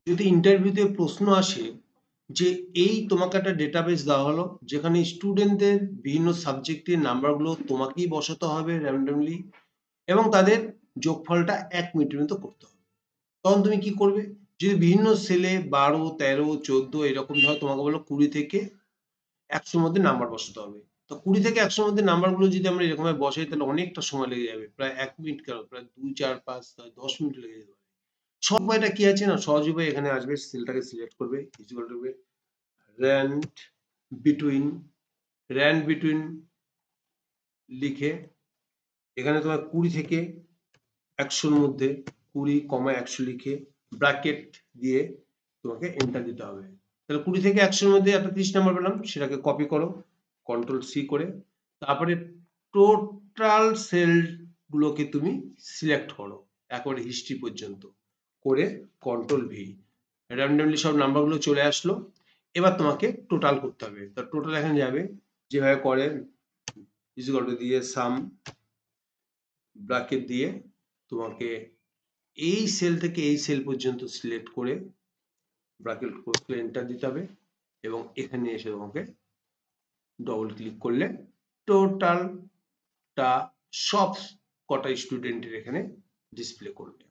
যদি ইন্টারভিউতে প্রশ্ন আসে যে এই তোমাকে একটা ডেটাবেস দেওয়া হলো যেখানে স্টুডেন্টদের বিভিন্ন সাবজেক্টের নাম্বারগুলো তোমাকেই বসাতে হবে র্যান্ডমলি এবং তাদের যোগফলটা 1 মিনিটের মধ্যে করতে হবে। তখন তুমি কি করবে? যদি বিভিন্ন সেলে 12, 13, 14 এরকম ধরো তোমাকে বললো 20 থেকে 100 র মধ্যে নাম্বার বসাতে হবে। তো 20 থেকে 100 র মধ্যে নাম্বারগুলো যদি আমরা এরকমভাবে বসাই তাহলে অনেকটা সময় লেগে যাবে। প্রায় 1 মিনিট কেন প্রায় 2, 4, 5, 10 মিনিট লেগে যেতে পারে। সহজ উপায়টা কি আছে না? সহজ উপায় এখানে আসবে সেলটাকে সিলেক্ট করবে, is equal to rand between rand between লিখে এখানে তোমার 20 থেকে 100 র মধ্যে 20, 100 লিখে ব্র্যাকেট দিয়ে তোমাকে এন্টার দিতে হবে। তাহলে 20 থেকে 100 র মধ্যে একটা 30 নাম্বার পেলাম, সেটাকে কপি করো কন্ট্রোল সি করে, তারপরে টোটাল সেল গুলোকে তুমি সিলেক্ট করো একেবারে হিস্ট্রি পর্যন্ত করে কন্ট্রোল ভি, র্যান্ডমলি সব নাম্বারগুলো চলে আসলো। এবার তোমাকে টোটাল করতে হবে। তা টোটাল এখানে যাবে যেভাবে করে ইজ ইকুয়াল টু দিয়ে সাম ব্র্যাকেট দিয়ে তোমাকে এই সেল থেকে এই সেল পর্যন্ত সিলেক্ট করে ব্র্যাকেট করে এন্টার দিতে হবে এবং এখানে এসে তোমাকে ডবল ক্লিক করলে টোটালটা সব কটা স্টুডেন্টের এখানে ডিসপ্লে করবে।